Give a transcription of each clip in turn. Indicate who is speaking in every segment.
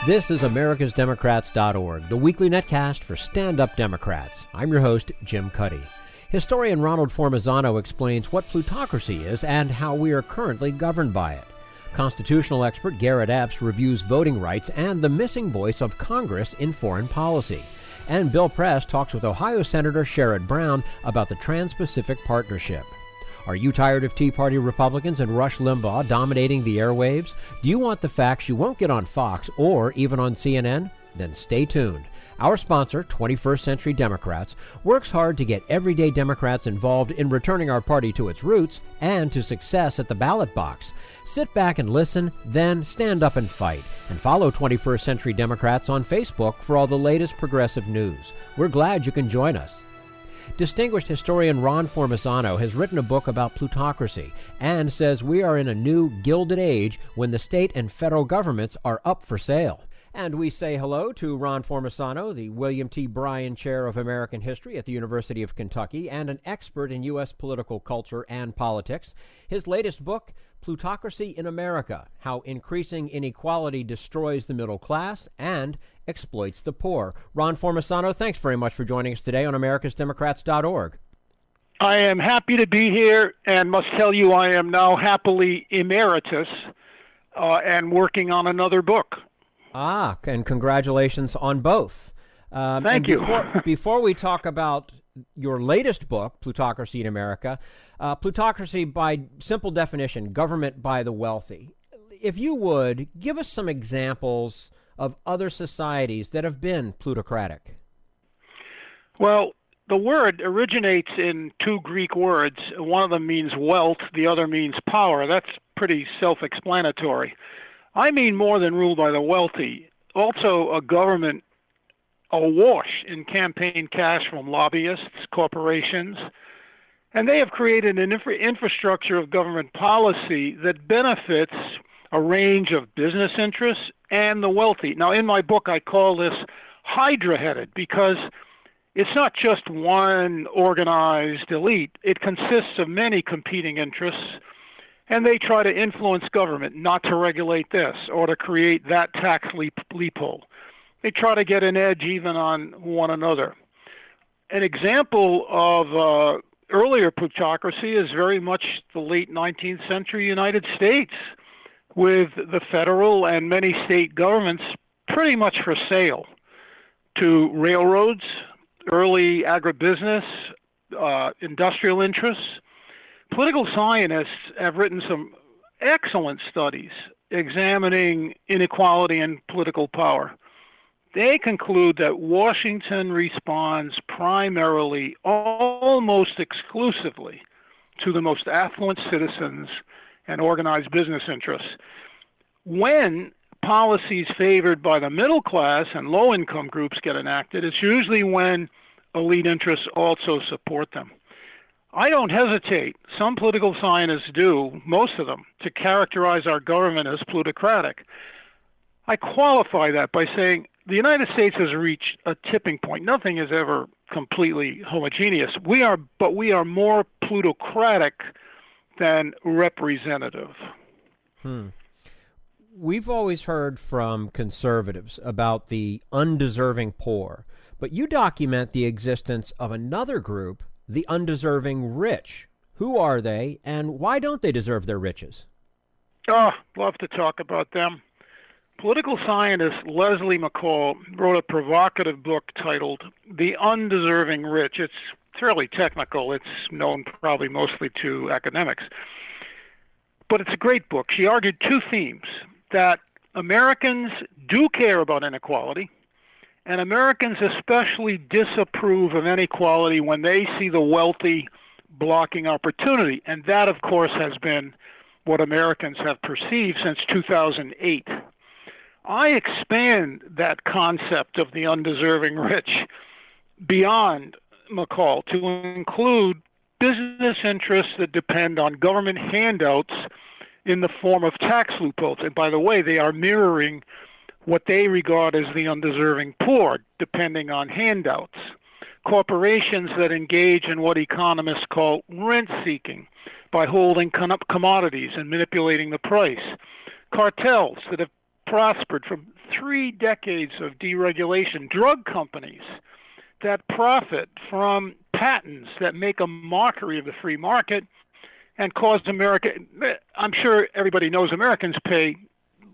Speaker 1: This is americasdemocrats.org, the weekly netcast for stand-up Democrats. I'm your host, Jim Cuddy. Historian Ron Formisano explains what plutocracy is and how we are currently governed by it. Constitutional expert Garrett Epps reviews voting rights and the missing voice of Congress in foreign policy. And Bill Press talks with Ohio Senator Sherrod Brown about the Trans-Pacific Partnership. Are you tired of Tea Party Republicans and Rush Limbaugh dominating the airwaves? Do you want the facts you won't get on Fox or even on CNN? Then stay tuned. Our sponsor, 21st Century Democrats, works hard to get everyday Democrats involved in returning our party to its roots and to success at the ballot box. Sit back and listen, then stand up and fight. And follow 21st Century Democrats on Facebook for all the latest progressive news. We're glad you can join us. Distinguished historian Ron Formisano has written a book about plutocracy and says we are in a new gilded age when the state and federal governments are up for sale. And we say hello to Ron Formisano, the William T. Bryan Chair of American History at the University of Kentucky and an expert in U.S. political culture and politics. His latest book, Plutocracy in America, How Increasing Inequality Destroys the Middle Class and Exploits the Poor. Ron Formisano, thanks very much for joining us today on americasdemocrats.org.
Speaker 2: I am happy to be here and must tell you I am now happily emeritus and working on another book.
Speaker 1: And congratulations on both.
Speaker 2: Thank you.
Speaker 1: Before we talk about your latest book, Plutocracy in America, plutocracy by simple definition, government by the wealthy. If you would, give us some examples of other societies that have been plutocratic.
Speaker 2: Well, the word originates in two Greek words. One of them means wealth, the other means power. That's pretty self-explanatory. I mean more than ruled by the wealthy. Also a government awash in campaign cash from lobbyists, corporations, and they have created an infrastructure of government policy that benefits a range of business interests and the wealthy. Now, in my book, I call this hydra-headed because it's not just one organized elite. It consists of many competing interests, and they try to influence government not to regulate this or to create that tax loophole. They try to get an edge even on one another. An example of earlier plutocracy is very much the late 19th century United States, with the federal and many state governments pretty much for sale to railroads, early agribusiness, industrial interests. Political scientists have written some excellent studies examining inequality in political power. They conclude that Washington responds primarily, almost exclusively, to the most affluent citizens and organized business interests. When policies favored by the middle class and low-income groups get enacted, it's usually when elite interests also support them. I don't hesitate, some political scientists do, most of them, to characterize our government as plutocratic. I qualify that by saying the United States has reached a tipping point. Nothing is ever completely homogeneous. We are more plutocratic than representative.
Speaker 1: We've always heard from conservatives about the undeserving poor, but you document the existence of another group, the undeserving rich. Who are they, and why don't they deserve their riches?
Speaker 2: Love to talk about them. Political scientist Leslie McCall wrote a provocative book titled The Undeserving Rich. It's fairly technical. It's known probably mostly to academics. But it's a great book. She argued two themes, that Americans do care about inequality, and Americans especially disapprove of inequality when they see the wealthy blocking opportunity. And that, of course, has been what Americans have perceived since 2008. I expand that concept of the undeserving rich beyond McCall to include business interests that depend on government handouts in the form of tax loopholes. And by the way, they are mirroring what they regard as the undeserving poor, depending on handouts. Corporations that engage in what economists call rent-seeking by holding commodities and manipulating the price. Cartels that have prospered from 3 decades of deregulation, drug companies that profit from patents that make a mockery of the free market and cause America, I'm sure everybody knows Americans pay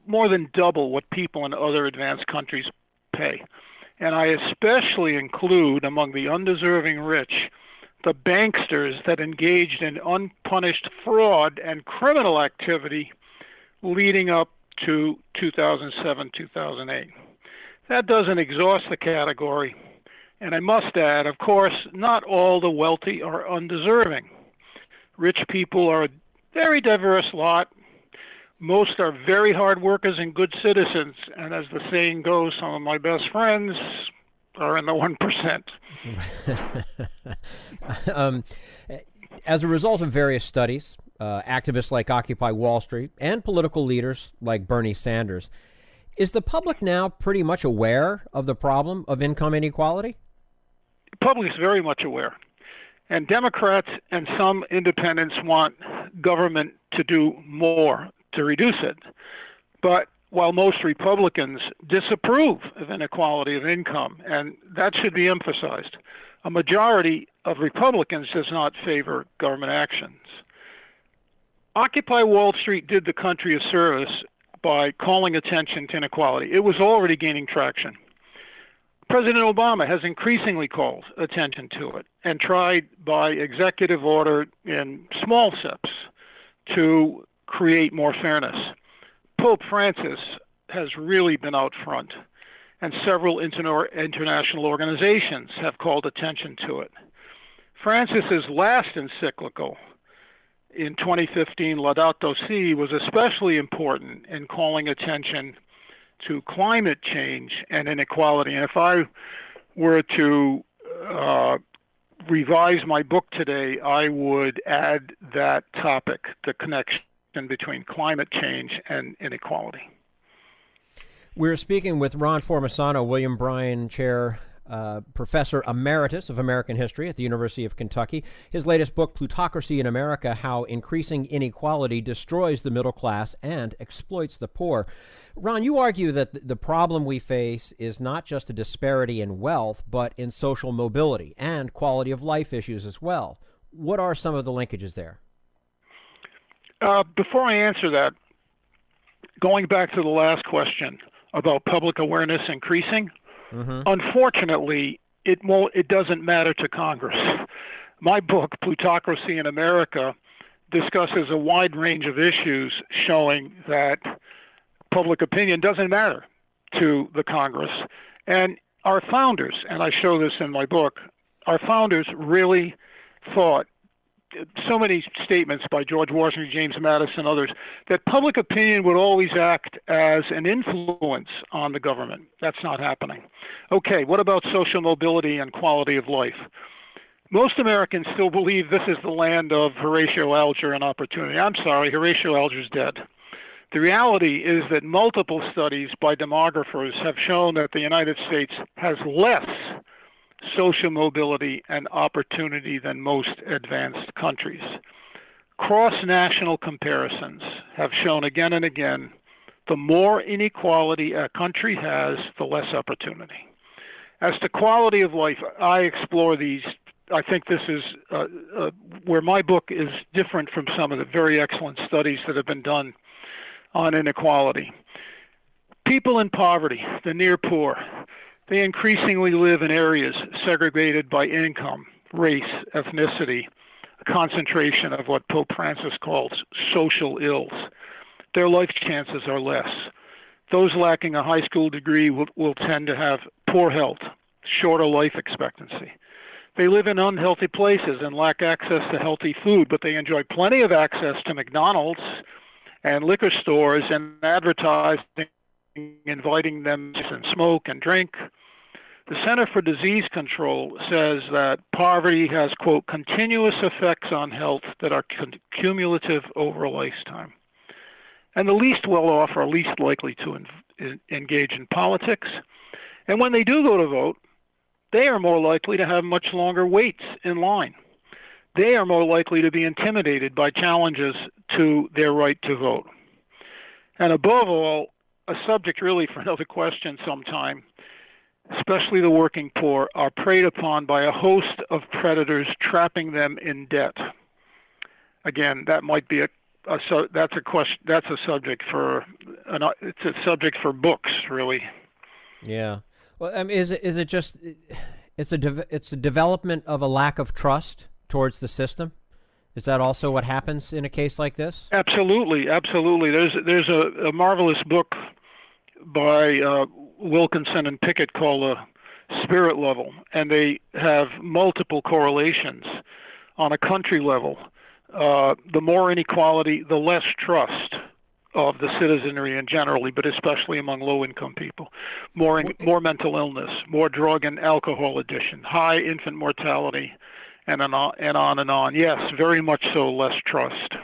Speaker 2: more than double what people in other advanced countries pay. And I especially include among the undeserving rich the banksters that engaged in unpunished fraud and criminal activity leading up to 2007, 2008. That doesn't exhaust the category. And I must add, of course, not all the wealthy are undeserving. Rich people are a very diverse lot. Most are very hard workers and good citizens. And as the saying goes, some of my best friends are in the 1%.
Speaker 1: As a result of various studies, activists like Occupy Wall Street and political leaders like Bernie Sanders, is the public now pretty much aware of the problem of income inequality?
Speaker 2: The public is very much aware. And Democrats and some independents want government to do more to reduce it. But while most Republicans disapprove of inequality of income, and that should be emphasized, a majority of Republicans does not favor government actions. Occupy Wall Street did the country a service by calling attention to inequality. It was already gaining traction. President Obama has increasingly called attention to it and tried by executive order in small steps to create more fairness. Pope Francis has really been out front, and several international organizations have called attention to it. Francis's last encyclical in 2015, Laudato Si, was especially important in calling attention to climate change and inequality. And if I were to revise my book today, I would add that topic, the connection between climate change and inequality.
Speaker 1: We're speaking with Ron Formisano, William Bryan Chair, Professor Emeritus of American History at the University of Kentucky. His latest book, Plutocracy in America, How Increasing Inequality Destroys the Middle Class and Exploits the Poor. Ron, you argue that the problem we face is not just a disparity in wealth, but in social mobility and quality of life issues as well. What are some of the linkages there?
Speaker 2: Before I answer that, going back to the last question about public awareness increasing, unfortunately, it doesn't matter to Congress. My book, Plutocracy in America, discusses a wide range of issues showing that public opinion doesn't matter to the Congress. And our founders, and I show this in my book, our founders really thought, so many statements by George Washington, James Madison, others, that public opinion would always act as an influence on the government. That's not happening. Okay, what about social mobility and quality of life? Most Americans still believe this is the land of Horatio Alger and opportunity. I'm sorry, Horatio Alger's dead. The reality is that multiple studies by demographers have shown that the United States has less social mobility and opportunity than most advanced countries. Cross-national comparisons have shown again and again the more inequality a country has, the less opportunity. As to quality of life, I explore these. I think this is where my book is different from some of the very excellent studies that have been done on inequality. People in poverty, the near poor, they increasingly live in areas segregated by income, race, ethnicity, a concentration of what Pope Francis calls social ills. Their life chances are less. Those lacking a high school degree will tend to have poor health, shorter life expectancy. They live in unhealthy places and lack access to healthy food, but they enjoy plenty of access to McDonald's and liquor stores and advertising inviting them to smoke and drink. The Center for Disease Control says that poverty has, quote, continuous effects on health that are cumulative over a lifetime. And the least well-off are least likely to engage in politics. And when they do go to vote, they are more likely to have much longer waits in line. They are more likely to be intimidated by challenges to their right to vote. And above all, a subject really for another question sometime. Especially the working poor are preyed upon by a host of predators trapping them in debt. Again, that might be that's a question. That's a subject for it's a subject for books, really.
Speaker 1: Yeah. Well, I mean, is it just it's a development of a lack of trust towards the system? Is that also what happens in a case like this?
Speaker 2: Absolutely, absolutely. There's a marvelous book by Wilkinson and Pickett called The Spirit Level, and they have multiple correlations on a country level. The more inequality, the less trust of the citizenry and generally, but especially among low-income people. More mental illness, more drug and alcohol addiction, high infant mortality, and on and on. Yes, very much so, less trust.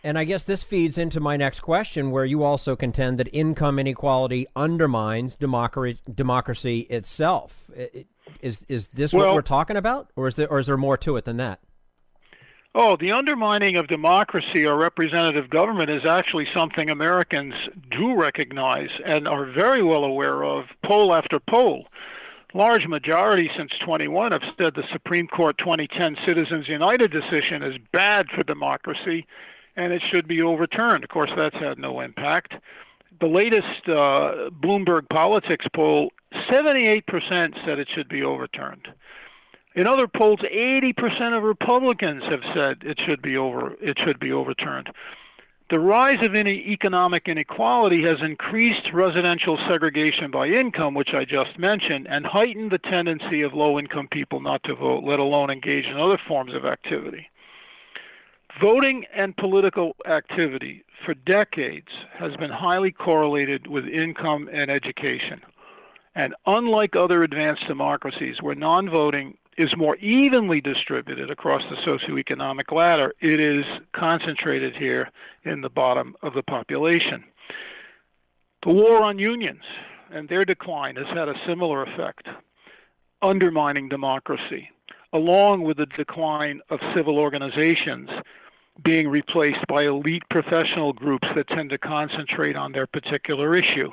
Speaker 1: And I guess this feeds into my next question, where you also contend that income inequality undermines democracy itself. Is this what we're talking about, or is there more to it than that?
Speaker 2: Oh, the undermining of democracy or representative government is actually something Americans do recognize and are very well aware of, poll after poll. Large majority since 21 have said the Supreme Court 2010 Citizens United decision is bad for democracy and it should be overturned. Of course, that's had no impact. The latest Bloomberg Politics poll, 78% said it should be overturned. In other polls, 80% of Republicans have said it should be overturned. The rise of economic inequality has increased residential segregation by income, which I just mentioned, and heightened the tendency of low-income people not to vote, let alone engage in other forms of activity. Voting and political activity for decades has been highly correlated with income and education. And unlike other advanced democracies where non-voting is more evenly distributed across the socioeconomic ladder, it is concentrated here in the bottom of the population. The war on unions and their decline has had a similar effect, undermining democracy, along with the decline of civil organizations being replaced by elite professional groups that tend to concentrate on their particular issue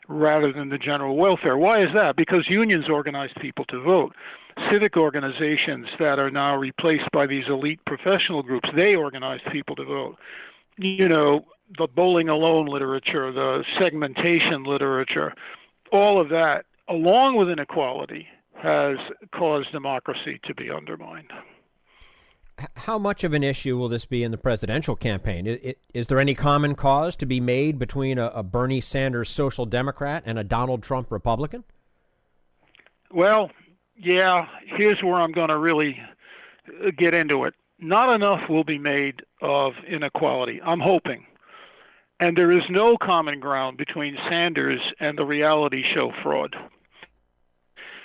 Speaker 2: rather than the general welfare. Why is that? Because unions organize people to vote. Civic organizations that are now replaced by these elite professional groups, they organize people to vote. You know, the bowling alone literature, the segmentation literature, all of that, along with inequality, has caused democracy to be undermined.
Speaker 1: How much of an issue will this be in the presidential campaign? Is there any common cause to be made between a Bernie Sanders social democrat and a Donald Trump Republican?
Speaker 2: Well, yeah, here's where I'm going to really get into it. Not enough will be made of inequality, I'm hoping. And there is no common ground between Sanders and the reality show fraud.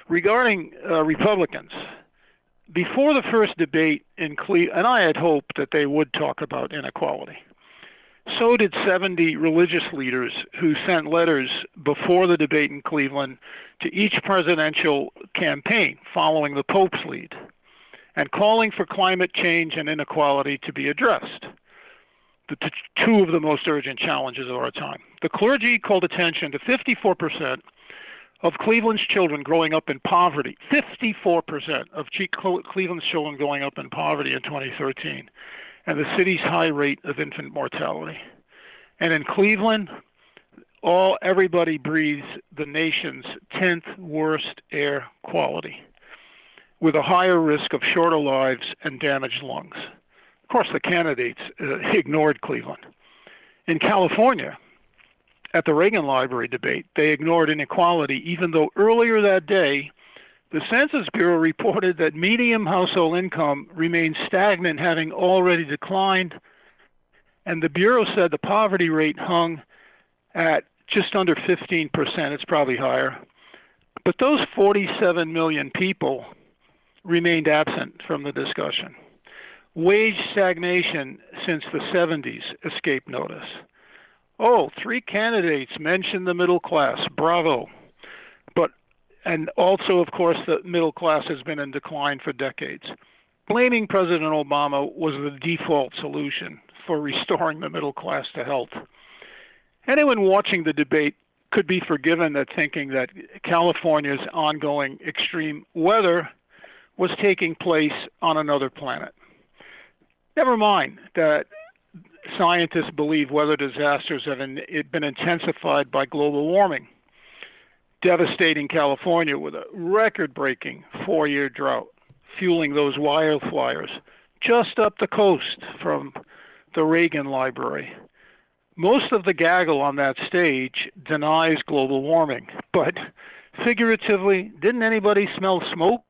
Speaker 2: Regarding Republicans, before the first debate in Cleveland, and I had hoped that they would talk about inequality, so did 70 religious leaders who sent letters before the debate in Cleveland to each presidential campaign following the Pope's lead and calling for climate change and inequality to be addressed, two of the most urgent challenges of our time. The clergy called attention to 54% of Cleveland's children growing up in poverty, 54% of Cleveland's children growing up in poverty in 2013, and the city's high rate of infant mortality. And in Cleveland, everybody breathes the nation's 10th worst air quality, with a higher risk of shorter lives and damaged lungs. Of course, the candidates ignored Cleveland. In California, at the Reagan Library debate, they ignored inequality, even though earlier that day, the Census Bureau reported that median household income remained stagnant, having already declined, and the Bureau said the poverty rate hung at just under 15%. It's probably higher. But those 47 million people remained absent from the discussion. Wage stagnation since the 70s escaped notice. Oh, 3 candidates mentioned the middle class. Bravo. And also, of course, the middle class has been in decline for decades. Blaming President Obama was the default solution for restoring the middle class to health. Anyone watching the debate could be forgiven that thinking that California's ongoing extreme weather was taking place on another planet. Never mind that scientists believe weather disasters have been intensified by global warming, devastating California with a record-breaking 4-year drought, fueling those wildfires just up the coast from the Reagan Library. Most of the gaggle on that stage denies global warming, but figuratively, didn't anybody smell smoke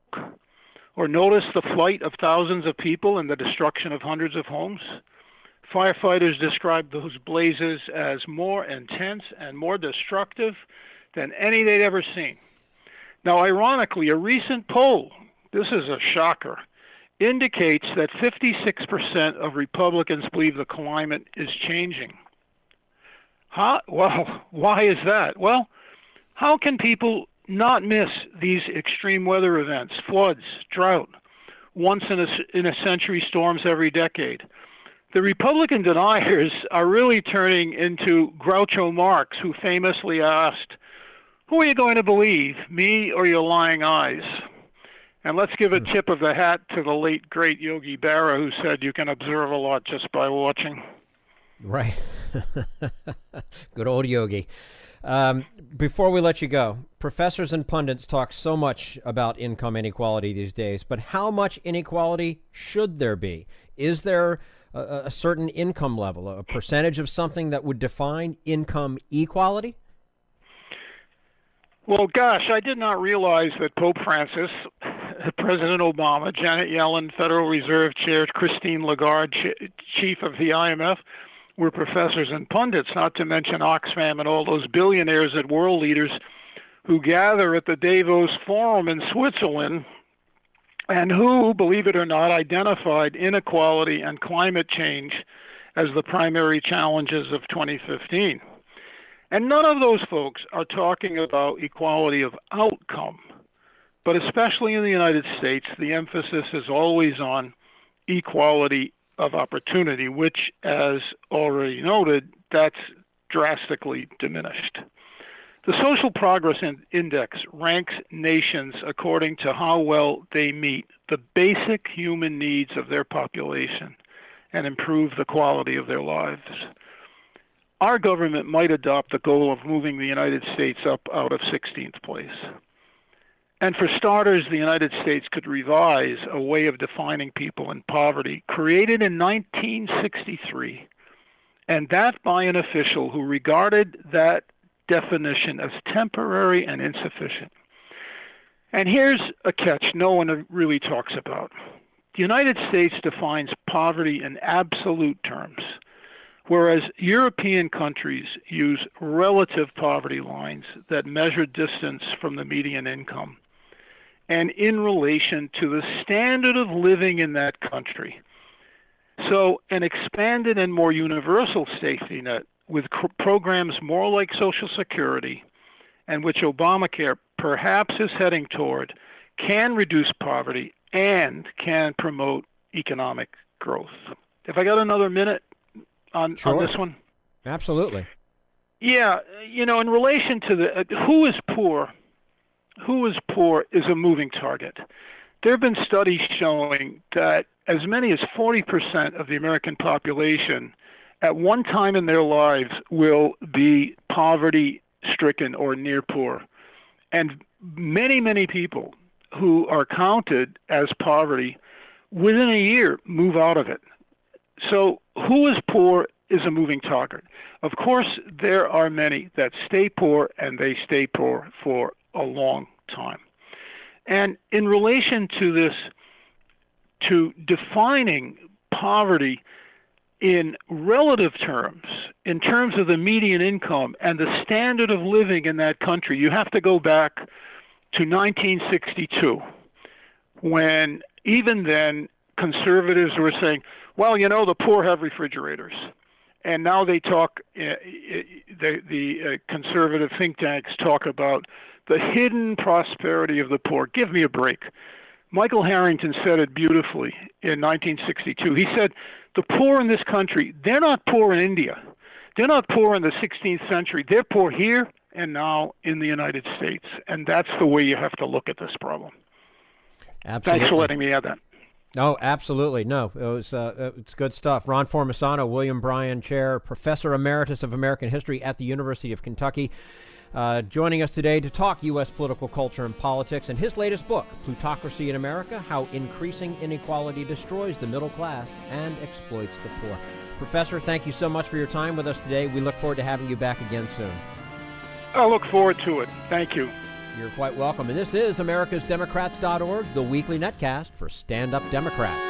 Speaker 2: or notice the flight of thousands of people and the destruction of hundreds of homes? Firefighters described those blazes as more intense and more destructive than any they'd ever seen. Now, ironically, a recent poll, this is a shocker, indicates that 56% of Republicans believe the climate is changing. Well, why is that? Well, how can people not miss these extreme weather events, floods, drought, once in a century storms every decade? The Republican deniers are really turning into Groucho Marx, who famously asked, "Who are you going to believe, me or your lying eyes?" And let's give a tip of the hat to the late, great Yogi Berra, who said you can observe a lot just by watching.
Speaker 1: Right. Good old Yogi. Before we let you go, professors and pundits talk so much about income inequality these days, but how much inequality should there be? Is there a certain income level, a percentage of something that would define income equality?
Speaker 2: Well, gosh, I did not realize that Pope Francis, President Obama, Janet Yellen, Federal Reserve Chair Christine Lagarde, Chief of the IMF, were professors and pundits, not to mention Oxfam and all those billionaires and world leaders who gather at the Davos Forum in Switzerland and who, believe it or not, identified inequality and climate change as the primary challenges of 2015. And none of those folks are talking about equality of outcome. But especially in the United States, the emphasis is always on equality of opportunity, which, as already noted, that's drastically diminished. The Social Progress Index ranks nations according to how well they meet the basic human needs of their population and improve the quality of their lives. Our government might adopt the goal of moving the United States up out of 16th place. And for starters, the United States could revise a way of defining people in poverty created in 1963, and that by an official who regarded that definition as temporary and insufficient. And here's a catch no one really talks about. The United States defines poverty in absolute terms, whereas European countries use relative poverty lines that measure distance from the median income and in relation to the standard of living in that country. So an expanded and more universal safety net with programs more like Social Security, and which Obamacare perhaps is heading toward, can reduce poverty and can promote economic growth. If I got another minute on this one?
Speaker 1: Absolutely.
Speaker 2: Yeah, in relation to the who is poor is a moving target. There have been studies showing that as many as 40% of the American population at one time in their lives will be poverty-stricken or near poor. And many, many people who are counted as poverty within a year move out of it. So who is poor is a moving target. Of course, there are many that stay poor, and they stay poor for a long time. And in relation to this, to defining poverty in relative terms, in terms of the median income and the standard of living in that country, you have to go back to 1962, when even then conservatives were saying, well, the poor have refrigerators. And now they talk, the conservative think tanks talk about the hidden prosperity of the poor. Give me a break. Michael Harrington said it beautifully in 1962. He said, the poor in this country, they're not poor in India. They're not poor in the 16th century. They're poor here and now in the United States. And that's the way you have to look at this problem.
Speaker 1: Absolutely.
Speaker 2: Thanks for letting me add that.
Speaker 1: Oh, absolutely. No, it's good stuff. Ron Formisano, William Bryan Chair, Professor Emeritus of American History at the University of Kentucky, joining us today to talk U.S. political culture and politics and his latest book, Plutocracy in America, How Increasing Inequality Destroys the Middle Class and Exploits the Poor. Professor, thank you so much for your time with us today. We look forward to having you back again soon.
Speaker 2: I look forward to it. Thank you.
Speaker 1: You're quite welcome. And this is AmericasDemocrats.org, the weekly netcast for stand-up Democrats.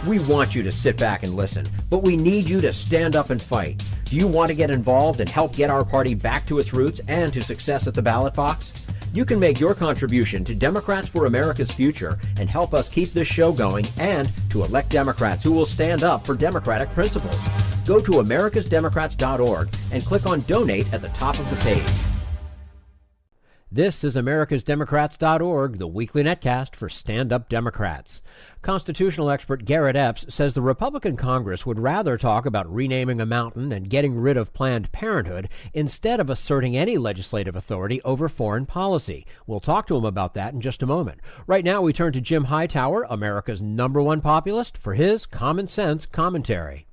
Speaker 1: We want you to sit back and listen, but we need you to stand up and fight. Do you want to get involved and help get our party back to its roots and to success at the ballot box? You can make your contribution to Democrats for America's Future and help us keep this show going and to elect Democrats who will stand up for democratic principles. Go to americasdemocrats.org and click on Donate at the top of the page. This is americasdemocrats.org, the weekly netcast for stand-up Democrats. Constitutional expert Garrett Epps says the Republican Congress would rather talk about renaming a mountain and getting rid of Planned Parenthood instead of asserting any legislative authority over foreign policy. We'll talk to him about that in just a moment. Right now, we turn to Jim Hightower, America's #1 populist, for his common sense commentary.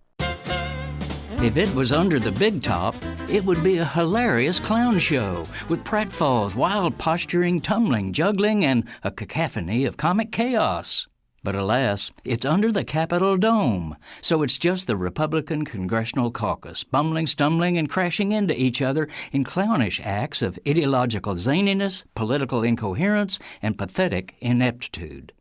Speaker 3: If it was under the big top, it would be a hilarious clown show with pratfalls, wild posturing, tumbling, juggling, and a cacophony of comic chaos. But alas, it's under the Capitol dome, so it's just the Republican Congressional Caucus, bumbling, stumbling, and crashing into each other in clownish acts of ideological zaniness, political incoherence, and pathetic ineptitude.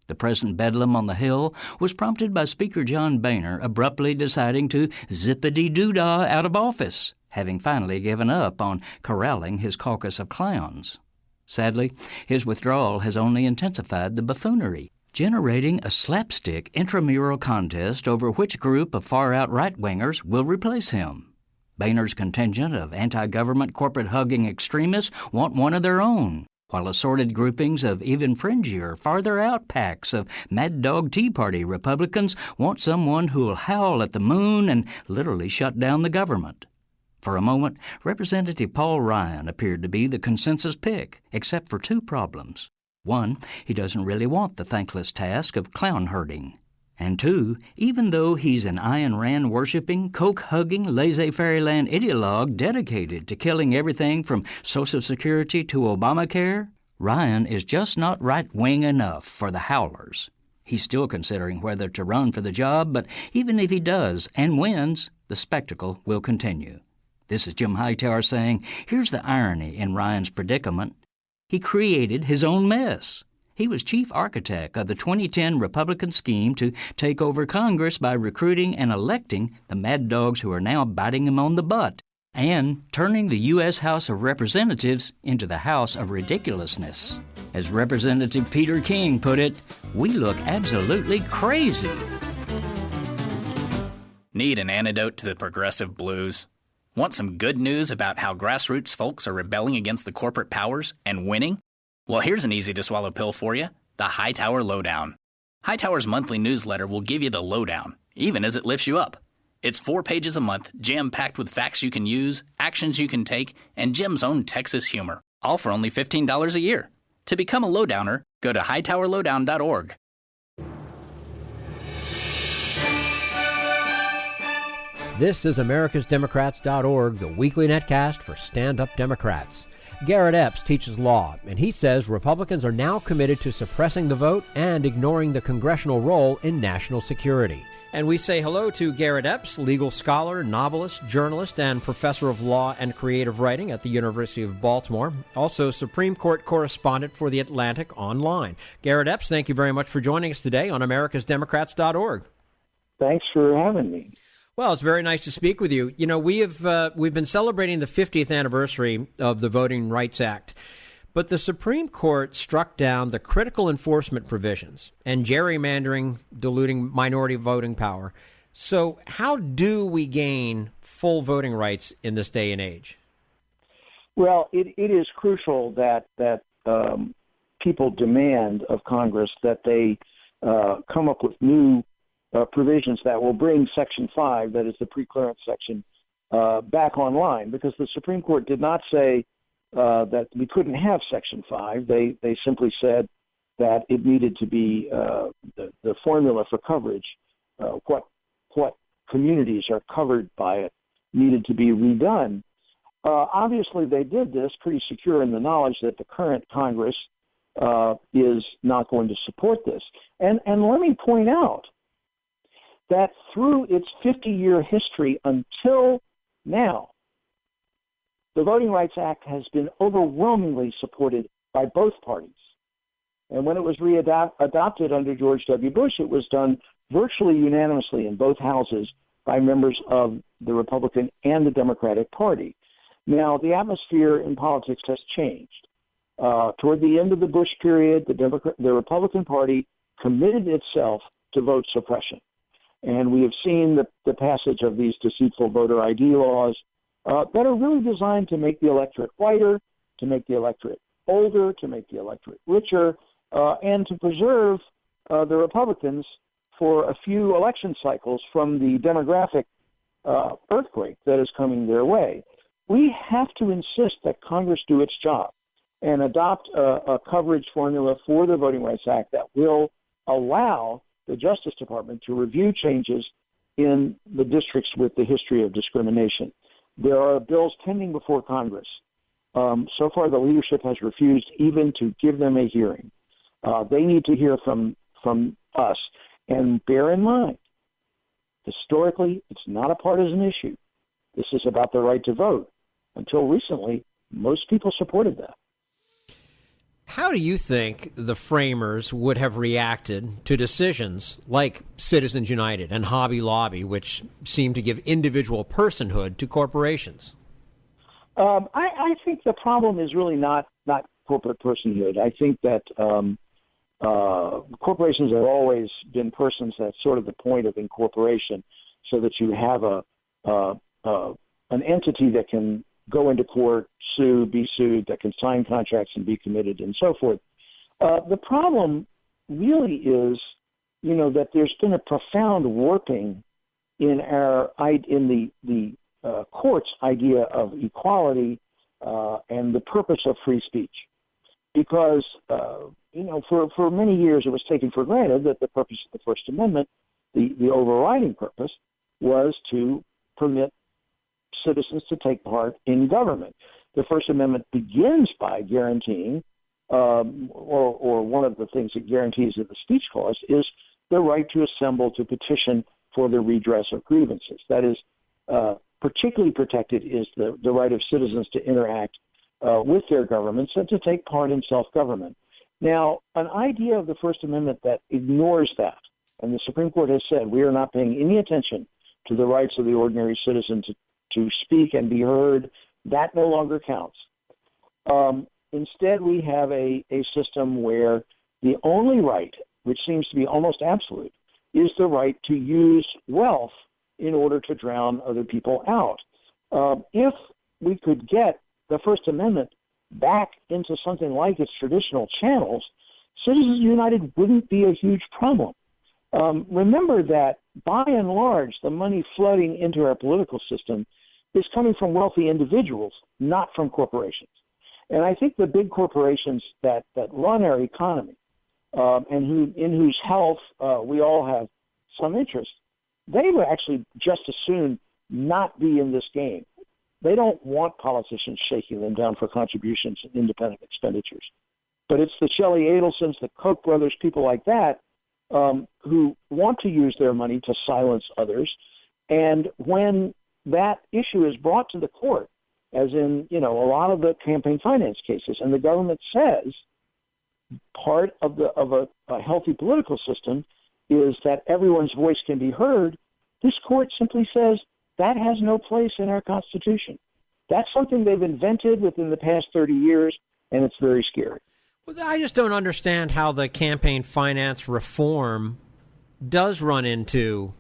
Speaker 3: The present bedlam on the Hill was prompted by Speaker John Boehner abruptly deciding to zippity-doo-dah out of office, having finally given up on corralling his caucus of clowns. Sadly, his withdrawal has only intensified the buffoonery, generating a slapstick intramural contest over which group of far-out right-wingers will replace him. Boehner's contingent of anti-government corporate-hugging extremists want one of their own, while assorted groupings of even fringier, farther-out packs of Mad Dog Tea Party Republicans want someone who'll howl at the moon and literally shut down the government. For a moment, Representative Paul Ryan appeared to be the consensus pick, except for two problems. One, he doesn't really want the thankless task of clown herding. And two, even though he's an Ayn Rand-worshipping, coke-hugging, laissez-faire-land ideologue dedicated to killing everything from Social Security to Obamacare, Ryan is just not right-wing enough for the howlers. He's still considering whether to run for the job, but even if he does and wins, the spectacle will continue. This is Jim Hightower saying, here's the irony in Ryan's predicament. He created his own mess. He was chief architect of the 2010 Republican scheme to take over Congress by recruiting and electing the mad dogs who are now biting him on the butt and turning the U.S. House of Representatives into the House of Ridiculousness. As Representative Peter King put it, we look absolutely crazy.
Speaker 4: Need an antidote to the progressive blues? Want some good news about how grassroots folks are rebelling against the corporate powers and winning? Well, here's an easy-to-swallow pill for you, the Hightower Lowdown. Hightower's monthly newsletter will give you the lowdown, even as it lifts you up. It's 4 pages a month, jam-packed with facts you can use, actions you can take, and Jim's own Texas humor, all for only $15 a year. To become a lowdowner, go to hightowerlowdown.org.
Speaker 1: This is americasdemocrats.org, the weekly netcast for stand-up Democrats. Garrett Epps teaches law, and he says Republicans are now committed to suppressing the vote and ignoring the congressional role in national security. And we say hello to Garrett Epps, legal scholar, novelist, journalist, and professor of law and creative writing at the University of Baltimore. Also, Supreme Court correspondent for The Atlantic Online. Garrett Epps, thank you very much for joining us today on americasdemocrats.org.
Speaker 5: Thanks for having me.
Speaker 1: Well, it's very nice to speak with you. You know, we've been celebrating the 50th anniversary of the Voting Rights Act, but the Supreme Court struck down the critical enforcement provisions and gerrymandering, diluting minority voting power. So how do we gain full voting rights in this day and age?
Speaker 5: Well, it is crucial that people demand of Congress that they come up with new provisions that will bring Section 5, that is the preclearance section, back online, because the Supreme Court did not say that we couldn't have Section 5. They simply said that it needed to be the formula for coverage, what communities are covered by it, needed to be redone. Obviously, they did this pretty secure in the knowledge that the current Congress is not going to support this. And let me point out that through its 50-year history until now, the Voting Rights Act has been overwhelmingly supported by both parties. And when it was adopted under George W. Bush, it was done virtually unanimously in both houses by members of the Republican and the Democratic Party. Now, the atmosphere in politics has changed. Toward the end of the Bush period, the Republican Party committed itself to vote suppression. And we have seen the passage of these deceitful voter ID laws that are really designed to make the electorate whiter, to make the electorate older, to make the electorate richer, and to preserve the Republicans for a few election cycles from the demographic earthquake that is coming their way. We have to insist that Congress do its job and adopt a coverage formula for the Voting Rights Act that will allow the Justice Department to review changes in the districts with the history of discrimination. There are bills pending before Congress. So far, the leadership has refused even to give them a hearing. They need to hear from us. And bear in mind, historically, it's not a partisan issue. This is about the right to vote. Until recently, most people supported that.
Speaker 1: How do you think the framers would have reacted to decisions like Citizens United and Hobby Lobby, which seem to give individual personhood to corporations?
Speaker 5: I think the problem is really not corporate personhood. I think that corporations have always been persons. That's sort of the point of incorporation, so that you have an entity that can go into court, sue, be sued, that can sign contracts and be committed, and so forth. The problem really is, that there's been a profound warping in the court's idea of equality and the purpose of free speech, because for many years it was taken for granted that the purpose of the First Amendment, the overriding purpose, was to permit citizens to take part in government. The First Amendment begins by guaranteeing, or one of the things it guarantees in the speech clause, is the right to assemble to petition for the redress of grievances. That is, particularly protected is the right of citizens to interact with their governments and to take part in self-government. Now, an idea of the First Amendment that ignores that, and the Supreme Court has said we are not paying any attention to the rights of the ordinary citizen to speak and be heard, that no longer counts. Instead, we have a system where the only right, which seems to be almost absolute, is the right to use wealth in order to drown other people out. If we could get the First Amendment back into something like its traditional channels, Citizens United wouldn't be a huge problem. Remember that, by and large, the money flooding into our political system is coming from wealthy individuals, not from corporations. And I think the big corporations that run our economy and in whose health we all have some interest, they would actually just as soon not be in this game. They don't want politicians shaking them down for contributions and independent expenditures. But it's the Shelley Adelsons, the Koch brothers, people like that, who want to use their money to silence others. And when that issue is brought to the court, as in, a lot of the campaign finance cases, and the government says part of a healthy political system is that everyone's voice can be heard, this court simply says that has no place in our Constitution. That's something they've invented within the past 30 years, and it's very scary.
Speaker 1: Well, I just don't understand how the campaign finance reform does run into,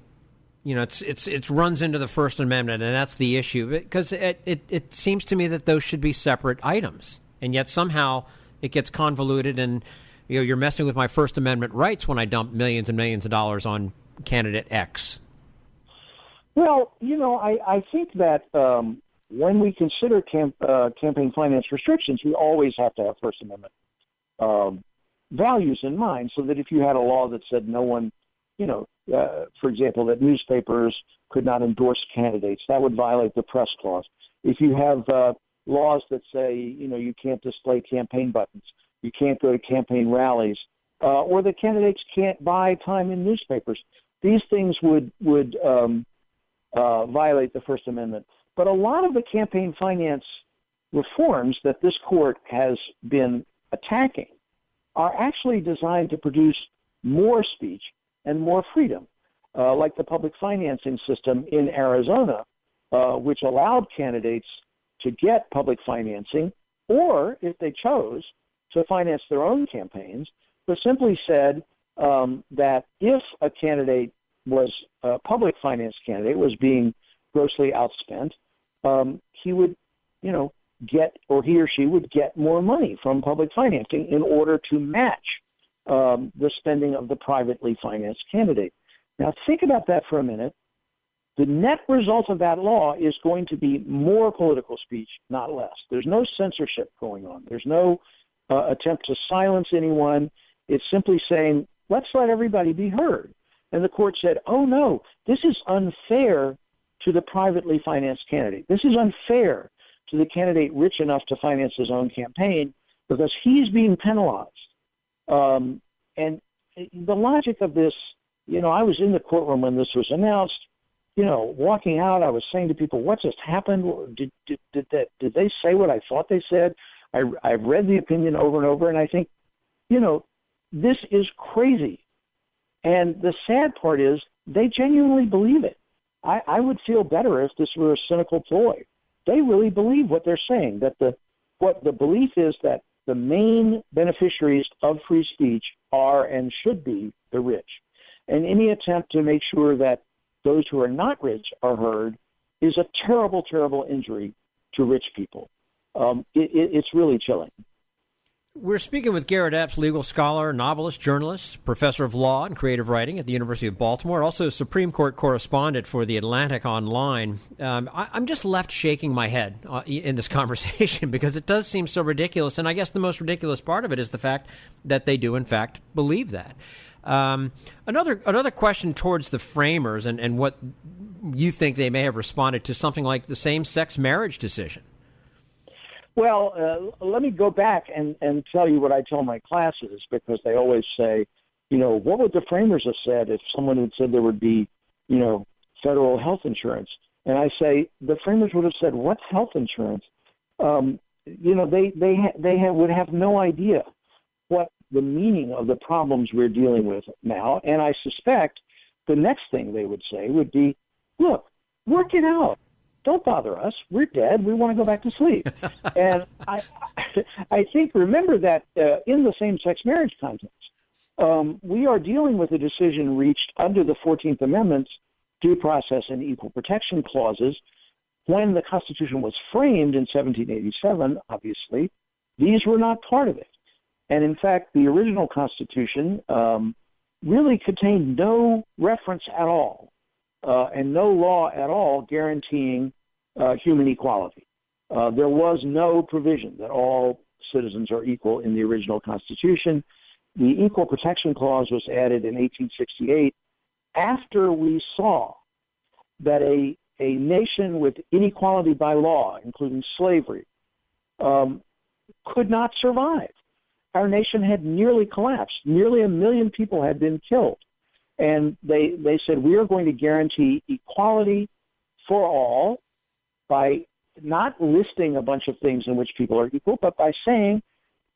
Speaker 1: it runs into the First Amendment, and that's the issue. Because it seems to me that those should be separate items, and yet somehow it gets convoluted, and You're messing with my First Amendment rights when I dump millions and millions of dollars on candidate X.
Speaker 5: Well, I think that when we consider campaign finance restrictions, we always have to have First Amendment values in mind, so that if you had a law that said no one, for example, that newspapers could not endorse candidates, that would violate the press clause. If you have laws that say, you can't display campaign buttons, you can't go to campaign rallies, or the candidates can't buy time in newspapers, these things would violate the First Amendment. But a lot of the campaign finance reforms that this court has been attacking are actually designed to produce more speech and more freedom, like the public financing system in Arizona, which allowed candidates to get public financing, or if they chose, to finance their own campaigns, but simply said that if a candidate was a public finance candidate was being grossly outspent, he would, get, or he or she would get more money from public financing in order to match the spending of the privately financed candidate. Now, think about that for a minute. The net result of that law is going to be more political speech, not less. There's no censorship going on. There's no attempt to silence anyone. It's simply saying, let's let everybody be heard. And the court said, oh, no, this is unfair to the privately financed candidate. This is unfair to the candidate rich enough to finance his own campaign because he's being penalized. And the logic of this, I was in the courtroom when this was announced. Walking out, I was saying to people, what just happened? Did they say what I thought they said? I've read the opinion over and over, and I think, this is crazy. And the sad part is they genuinely believe it. I would feel better if this were a cynical ploy. They really believe what they're saying, that what the belief is that the main beneficiaries of free speech are and should be the rich. And any attempt to make sure that those who are not rich are heard is a terrible, terrible injury to rich people. It's really chilling.
Speaker 1: We're speaking with Garrett Epps, legal scholar, novelist, journalist, professor of law and creative writing at the University of Baltimore, also Supreme Court correspondent for The Atlantic Online. I'm just left shaking my head in this conversation because it does seem so ridiculous. And I guess the most ridiculous part of it is the fact that they do, in fact, believe that. Another question towards the framers and what you think they may have responded to something like the same-sex marriage decision.
Speaker 5: Well, let me go back and tell you what I tell my classes, because they always say, what would the framers have said if someone had said there would be, federal health insurance? And I say the framers would have said, what's health insurance? They would have no idea what the meaning of the problems we're dealing with now. And I suspect the next thing they would say would be, look, work it out. Don't bother us. We're dead. We want to go back to sleep. And I think, remember that in the same-sex marriage context, we are dealing with a decision reached under the 14th Amendment's due process and equal protection clauses. When the Constitution was framed in 1787, obviously, these were not part of it. And in fact, the original Constitution really contained no reference at all and no law at all guaranteeing human equality. There was no provision that all citizens are equal in the original Constitution. The Equal Protection Clause was added in 1868 after we saw that a nation with inequality by law, including slavery, could not survive. Our nation had nearly collapsed. Nearly 1 million people had been killed. And they said, we are going to guarantee equality for all by not listing a bunch of things in which people are equal, but by saying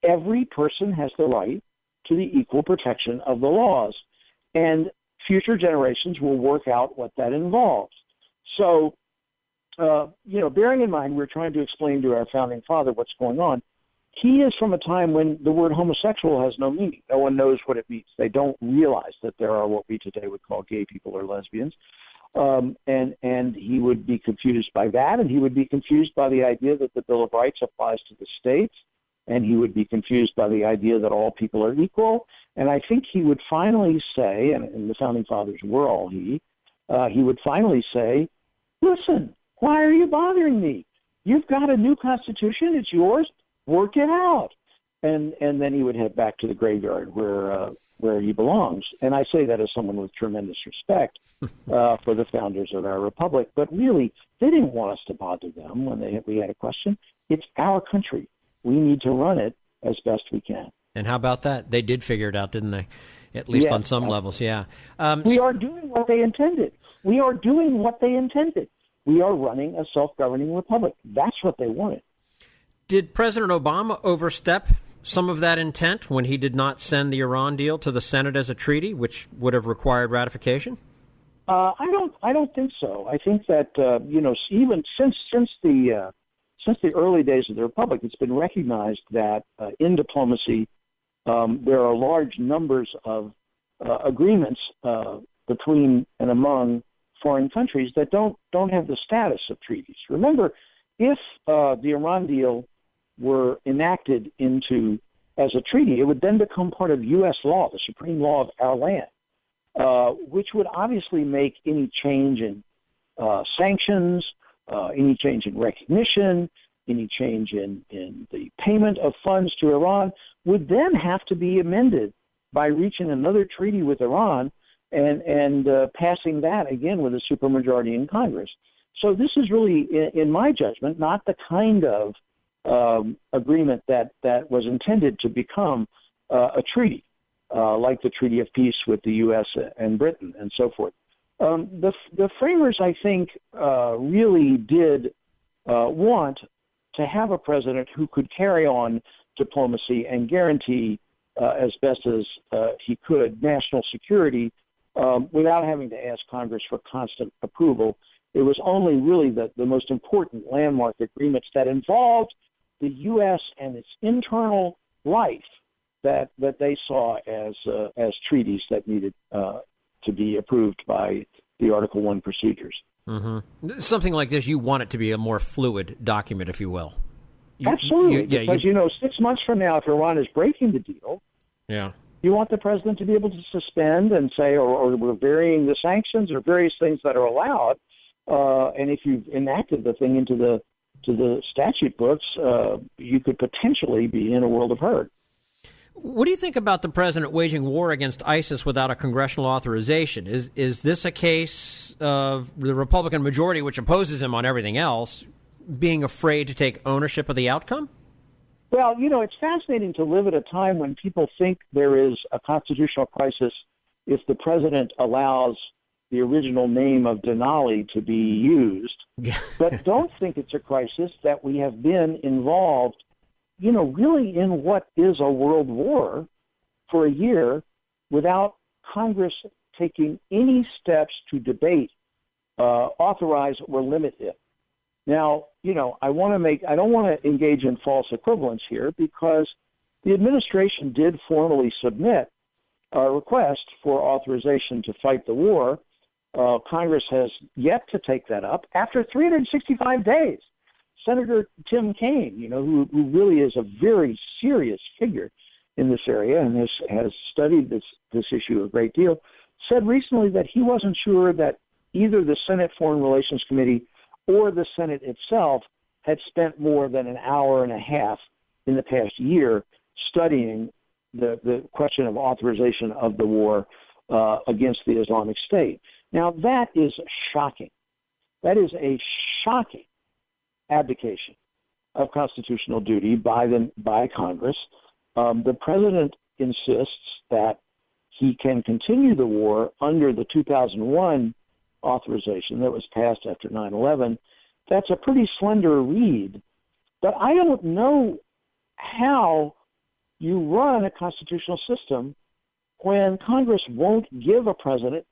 Speaker 5: every person has the right to the equal protection of the laws. And future generations will work out what that involves. So, bearing in mind, we're trying to explain to our founding father what's going on. He is from a time when the word homosexual has no meaning. No one knows what it means. They don't realize that there are what we today would call gay people or lesbians. And he would be confused by that, and he would be confused by the idea that the Bill of Rights applies to the states. and he would be confused by the idea that all people are equal. And I think he would finally say, and the Founding Fathers were all he would finally say, listen, why are you bothering me? You've got a new Constitution. It's yours. Work it out. And then he would head back to the graveyard where he belongs. And I say that as someone with tremendous respect for the founders of our republic. But really, they didn't want us to bother them when we had a question. It's our country. We need to run it as best we can.
Speaker 1: And how about that? They did figure it out, didn't they? At least on some levels, yeah.
Speaker 5: We are doing what they intended. We are doing what they intended. We are running a self-governing republic. That's what they wanted. Did
Speaker 1: President Obama overstep some of that intent when he did not send the Iran deal to the Senate as a treaty, which would have required ratification?
Speaker 5: I don't think so. I think that even since the early days of the republic, it's been recognized that in diplomacy there are large numbers of agreements between and among foreign countries that don't have the status of treaties. Remember, if the Iran deal were enacted into as a treaty, it would then become part of U.S. law, the supreme law of our land, which would obviously make any change in sanctions, any change in recognition, any change in the payment of funds to Iran would then have to be amended by reaching another treaty with Iran and passing that again with a supermajority in Congress. So this is really, in my judgment, not the kind of agreement that was intended to become a treaty, like the Treaty of Peace with the U.S. and Britain and so forth. The framers, I think, really did want to have a president who could carry on diplomacy and guarantee as best as he could national security without having to ask Congress for constant approval. It was only really the most important landmark agreements that involved the U.S. and its internal life that they saw as treaties that needed to be approved by the Article I procedures.
Speaker 1: Mm-hmm. Something like this, you want it to be a more fluid document, if you will.
Speaker 5: Absolutely, because 6 months from now, if Iran is breaking the deal, you want the president to be able to suspend and say, or we're varying the sanctions or various things that are allowed. And if you've enacted the thing into the statute books, you could potentially be in a world of hurt.
Speaker 1: What do you think about the president waging war against ISIS without a congressional authorization? Is this a case of the Republican majority, which opposes him on everything else, being afraid to take ownership of the outcome?
Speaker 5: Well, it's fascinating to live at a time when people think there is a constitutional crisis if the president allows the original name of Denali to be used, but don't think it's a crisis that we have been involved, really in what is a world war for a year without Congress taking any steps to debate, authorize, or limit it. Now, I don't want to engage in false equivalence here because the administration did formally submit a request for authorization to fight the war. Congress has yet to take that up after 365 days. Senator Tim Kaine, who really is a very serious figure in this area and has studied this issue a great deal, said recently that he wasn't sure that either the Senate Foreign Relations Committee or the Senate itself had spent more than an hour and a half in the past year studying the question of authorization of the war against the Islamic State. Now, that is shocking. That is a shocking abdication of constitutional duty by Congress. The president insists that he can continue the war under the 2001 authorization that was passed after 9/11. That's a pretty slender read, but I don't know how you run a constitutional system when Congress won't give a president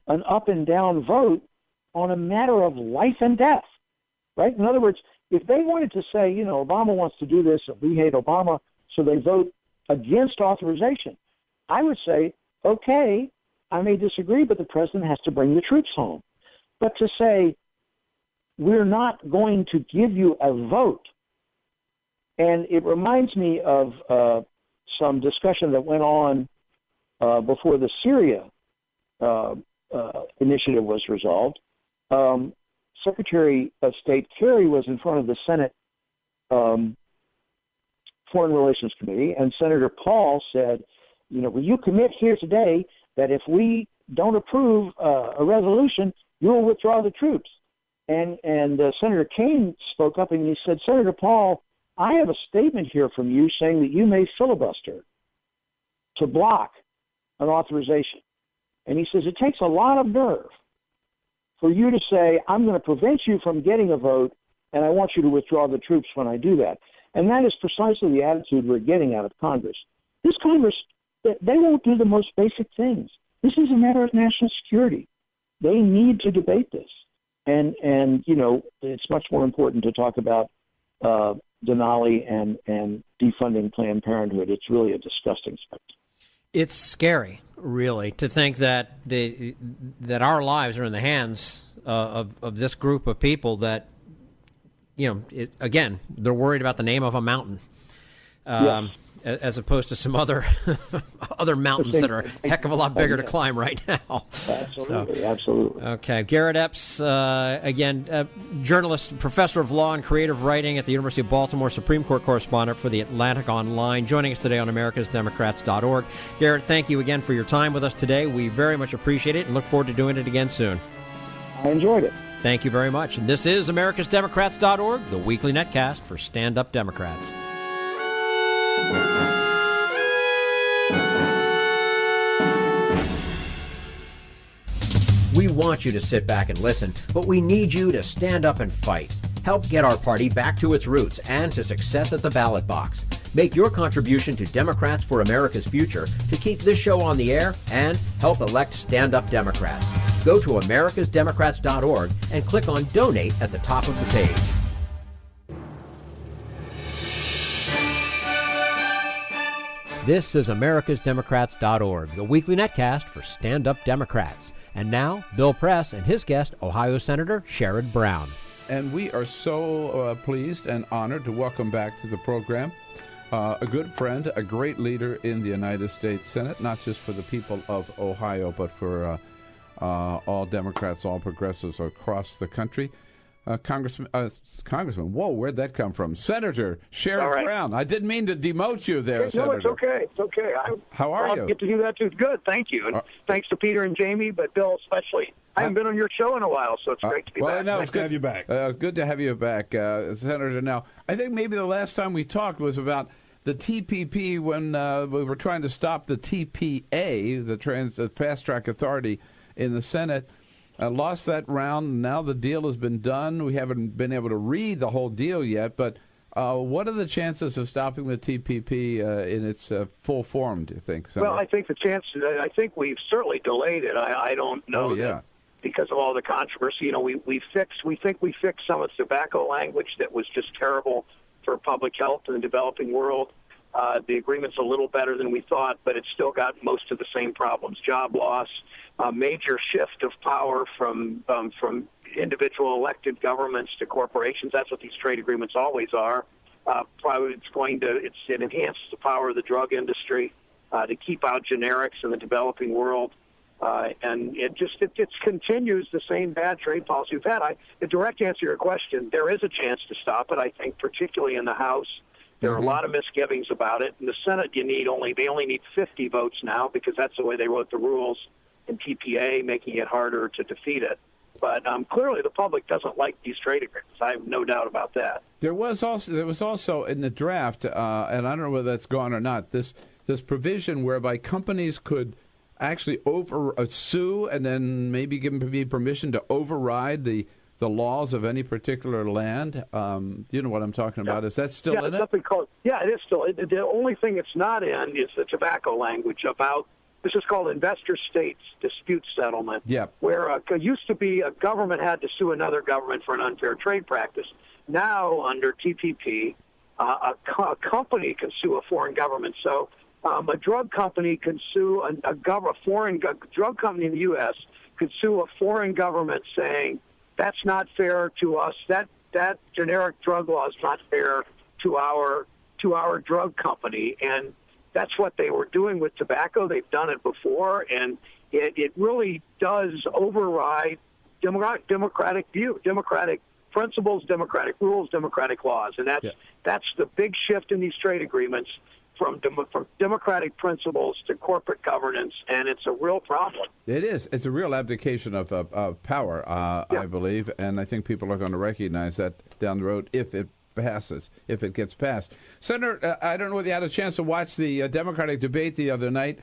Speaker 5: an up and down vote on a matter of life and death, right? In other words, if they wanted to say, Obama wants to do this and we hate Obama, so they vote against authorization, I would say, okay, I may disagree, but the president has to bring the troops home. But to say, we're not going to give you a vote And it reminds me of some discussion that went on before the Syria initiative was resolved. Secretary of State Kerry was in front of the Senate Foreign Relations Committee, and Senator Paul said, will you commit here today that if we don't approve a resolution, you will withdraw the troops? And Senator Kaine spoke up and he said, Senator Paul, I have a statement here from you saying that you may filibuster to block an authorization. And he says, it takes a lot of nerve for you to say, I'm going to prevent you from getting a vote, and I want you to withdraw the troops when I do that. And that is precisely the attitude we're getting out of Congress. This Congress, they won't do the most basic things. This is a matter of national security. They need to debate this. And it's much more important to talk about Denali and defunding Planned Parenthood. It's really a disgusting spectacle.
Speaker 1: It's scary, really, to think that that our lives are in the hands of this group of people that, again, they're worried about the name of a mountain,
Speaker 5: Yes.
Speaker 1: as opposed to some other mountains that are a heck of a lot bigger to climb right now.
Speaker 5: Absolutely, absolutely.
Speaker 1: Okay, Garrett Epps, again, journalist, professor of law and creative writing at the University of Baltimore, Supreme Court correspondent for the Atlantic Online, joining us today on americasdemocrats.org. Garrett, thank you again for your time with us today. We very much appreciate it and look forward to doing it again soon.
Speaker 5: I enjoyed it.
Speaker 1: Thank you very much. And this is americasdemocrats.org, the weekly netcast for Stand Up Democrats. We want you to sit back and listen, but we need you to stand up and fight. Help get our party back to its roots and to success at the ballot box. Make your contribution to Democrats for America's Future to keep this show on the air and help elect stand-up Democrats. Go to americasdemocrats.org and click on Donate at the top of the page. This is americasdemocrats.org, the weekly netcast for stand-up Democrats. And now, Bill Press and his guest, Ohio Senator Sherrod Brown.
Speaker 6: And we are so pleased and honored to welcome back to the program a good friend, a great leader in the United States Senate, not just for the people of Ohio, but for all Democrats, all progressives across the country. Congressman, whoa, where'd that come from? Senator Sherrod Brown. I didn't mean to demote you there, Senator.
Speaker 7: No, it's okay. It's okay.
Speaker 6: How are you?
Speaker 7: I get to do that too. Good, thank you. And thanks to Peter and Jamie, but Bill especially. I haven't been on your show in a while, so it's great to be back.
Speaker 6: No,
Speaker 7: nice
Speaker 6: to have you back. It's good to have you back, Senator. Now, I think maybe the last time we talked was about the TPP when we were trying to stop the TPA, the Fast Track Authority in the Senate. Lost that round. Now the deal has been done. We haven't been able to read the whole deal yet, but what are the chances of stopping the TPP in its full form, do you think, Senator?
Speaker 7: Well, I think I think we've certainly delayed it. I don't know that because of all the controversy. We think we fixed some of the tobacco language that was just terrible for public health in the developing world. The agreement's a little better than we thought, but it's still got most of the same problems: job loss, major shift of power from individual elected governments to corporations. That's what these trade agreements always are. It enhances the power of the drug industry to keep out generics in the developing world, and it continues the same bad trade policy we've had. The direct answer to your question, there is a chance to stop it. I think, particularly in the House. There are a lot of misgivings about it. In the Senate, they only need 50 votes now because that's the way they wrote the rules in TPA, making it harder to defeat it. But clearly, the public doesn't like these trade agreements. I have no doubt about that. There was
Speaker 6: also in the draft, and I don't know whether that's gone or not. This provision whereby companies could actually sue and then maybe give them permission to override the laws of any particular land. You know what I'm talking about? Is that still in it?
Speaker 7: It is still. The only thing it's not in is the tobacco language about, this is called investor states dispute settlement, where it used to be a government had to sue another government for an unfair trade practice. Now, under TPP, a company can sue a foreign government. So a drug company can sue a foreign drug company in the U.S. could sue a foreign government saying, that's not fair to us. That generic drug law is not fair to our drug company. And that's what they were doing with tobacco. They've done it before, and it really does override democratic view, democratic principles, democratic rules, democratic laws. And that's the big shift in these trade agreements from democratic principles to corporate governance, and it's a real problem.
Speaker 6: It is. It's a real abdication of power, I believe, and I think people are going to recognize that down the road if it gets passed. Senator, I don't know whether you had a chance to watch the Democratic debate the other night,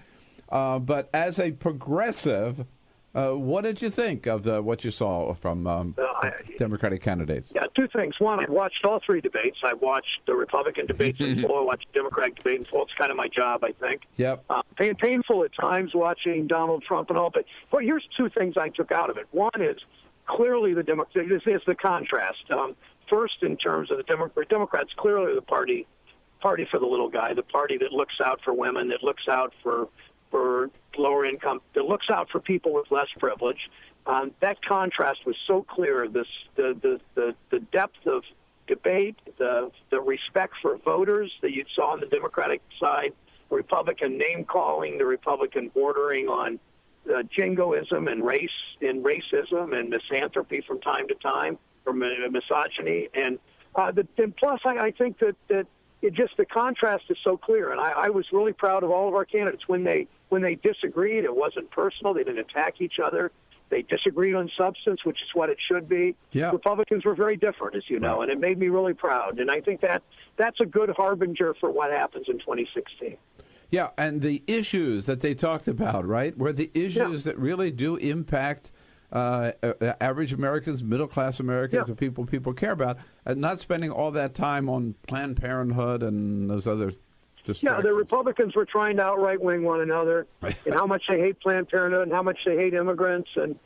Speaker 6: but as a progressive, what did you think of what you saw from Democratic candidates?
Speaker 7: Yeah, two things. One, I watched all three debates. I watched the Republican debates in full. I watched the Democratic debate in full. It's kind of my job, I think.
Speaker 6: Yep.
Speaker 7: Painful at times watching Donald Trump and all, but here's two things I took out of it. One is clearly this is the contrast. First, in terms of the Democrats, clearly the party for the little guy, the party that looks out for women, that looks out for lower income, that looks out for people with less privilege. That contrast was so clear. The depth of debate, the respect for voters that you saw on the Democratic side, the Republican name calling, the Republican bordering on jingoism and racism and misanthropy from time to time, or misogyny, and plus I think that the contrast is so clear, and I was really proud of all of our candidates when they disagreed. It wasn't personal. They didn't attack each other. They disagreed on substance, which is what it should be.
Speaker 6: Yeah.
Speaker 7: Republicans were very different, as you know, and it made me really proud. And I think that's a good harbinger for what happens in 2016.
Speaker 6: Yeah, and the issues that they talked about, right, were the issues that really do impact average Americans, middle-class Americans, and people care about, and not spending all that time on Planned Parenthood and those other distractions.
Speaker 7: Yeah, the Republicans were trying to outright-wing one another, and how much they hate Planned Parenthood, and how much they hate immigrants, and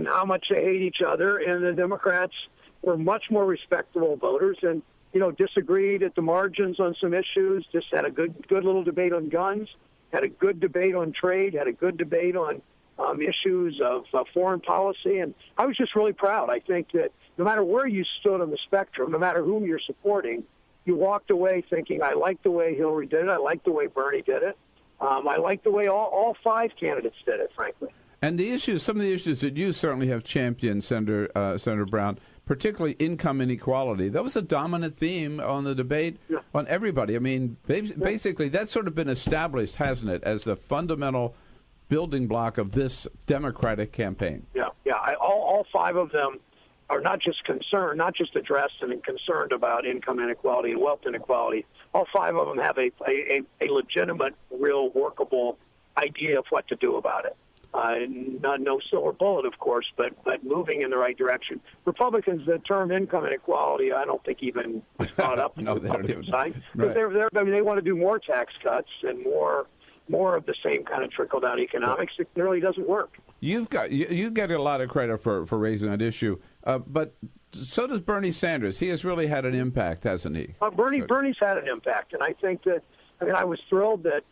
Speaker 7: how much they hate each other. And the Democrats were much more respectable voters, and disagreed at the margins on some issues. Just had a good little debate on guns, had a good debate on trade, had a good debate on issues of foreign policy, and I was just really proud. I think that no matter where you stood on the spectrum, no matter whom you're supporting, you walked away thinking, I like the way Hillary did it, I like the way Bernie did it, I like the way all five candidates did it, frankly.
Speaker 6: And some of the issues that you certainly have championed, Senator Brown, particularly income inequality, that was a dominant theme on the debate on everybody. I mean, basically that's sort of been established, hasn't it, as the fundamental building block of this Democratic campaign.
Speaker 7: Yeah. All five of them are not just concerned, not just addressed and concerned about income inequality and wealth inequality. All five of them have a legitimate, real, workable idea of what to do about it. No silver bullet, of course, but moving in the right direction. Republicans, the term income inequality, I don't think even was brought up on the Republican side. Right. They want to do more tax cuts and more of the same kind of trickle-down economics. It really doesn't work.
Speaker 6: You get a lot of credit for raising that issue, but so does Bernie Sanders. He has really had an impact, hasn't he?
Speaker 7: Bernie's had an impact, and I think that. I was thrilled that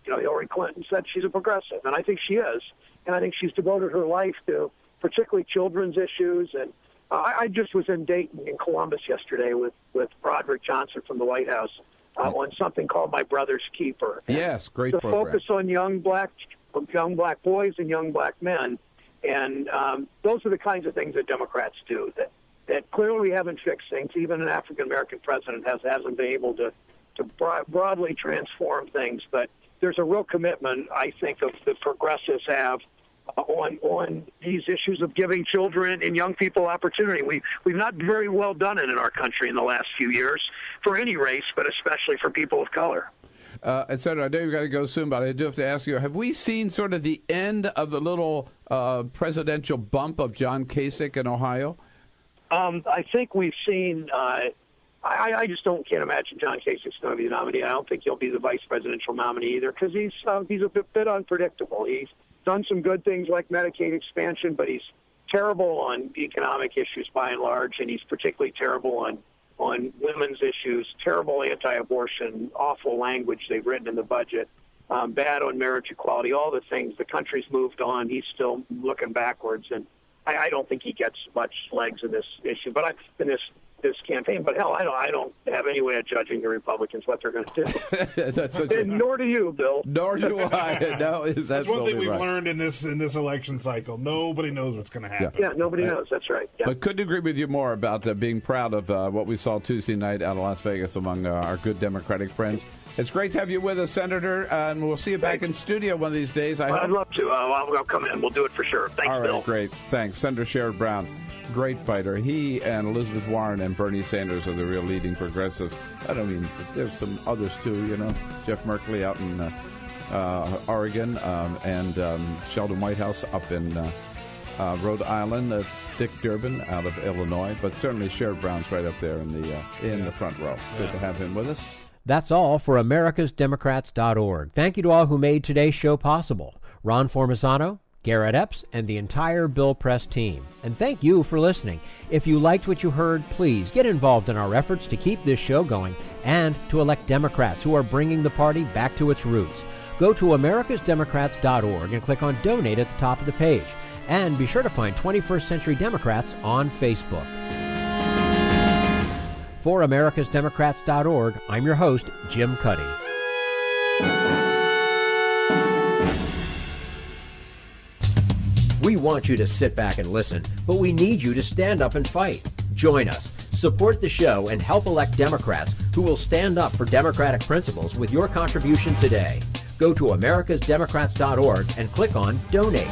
Speaker 7: Hillary Clinton said she's a progressive, and I think she is, and I think she's devoted her life to particularly children's issues. And I just was in Dayton, in Columbus yesterday with Broderick Johnson from the White House. On something called My Brother's Keeper.
Speaker 6: Yes, great
Speaker 7: program.
Speaker 6: The
Speaker 7: focus on young black boys and young black men, and those are the kinds of things that Democrats do that clearly haven't fixed things. Even an African American president hasn't been able to broadly transform things. But there's a real commitment, I think, of the progressives have on these issues of giving children and young people opportunity. We've not very well done it in our country in the last few years for any race, but especially for people of color.
Speaker 6: And Senator, I know you've got to go soon, but I do have to ask you, have we seen sort of the end of the little presidential bump of John Kasich in Ohio?
Speaker 7: I think we've seen I just can't imagine John Kasich's going to be the nominee. I don't think he'll be the vice presidential nominee either because he's a bit unpredictable. He's done some good things like Medicaid expansion, but he's terrible on economic issues by and large, and he's particularly terrible on women's issues, terrible anti-abortion, awful language they've written in the budget, bad on marriage equality, all the things. The country's moved on. He's still looking backwards, and I don't think he gets much legs in this issue. But in this this campaign. But hell, I don't have any way of judging the Republicans what they're going to do.
Speaker 6: That's
Speaker 7: nor do you, Bill.
Speaker 6: Nor do I. No,
Speaker 8: that's one thing we've learned in this election cycle. Nobody knows what's going to happen.
Speaker 7: Yeah, nobody knows. That's right. Yeah.
Speaker 6: But couldn't agree with you more about being proud of what we saw Tuesday night out of Las Vegas among our good Democratic friends. It's great to have you with us, Senator, and we'll see you back in studio one of these days.
Speaker 7: I'd love to. I'll come in. We'll do it for sure. Thanks,
Speaker 6: All right,
Speaker 7: Bill.
Speaker 6: Great. Thanks. Senator Sherrod Brown, great fighter. He and Elizabeth Warren and Bernie Sanders are the real leading progressives. There's some others too, Jeff Merkley out in Oregon, and Sheldon Whitehouse up in Rhode Island, Dick Durbin out of Illinois, but certainly Sherrod Brown's right up there in the front row. Good to have him with us.
Speaker 1: That's all for americasdemocrats.org. Thank you to all who made today's show possible. Ron Formisano, Garrett Epps, and the entire Bill Press team. And thank you for listening. If you liked what you heard, please get involved in our efforts to keep this show going and to elect Democrats who are bringing the party back to its roots. Go to americasdemocrats.org and click on Donate at the top of the page. And be sure to find 21st Century Democrats on Facebook. For americasdemocrats.org, I'm your host, Jim Cuddy. We want you to sit back and listen, but we need you to stand up and fight. Join us. Support the show and help elect Democrats who will stand up for democratic principles with your contribution today. Go to americasdemocrats.org and click on Donate.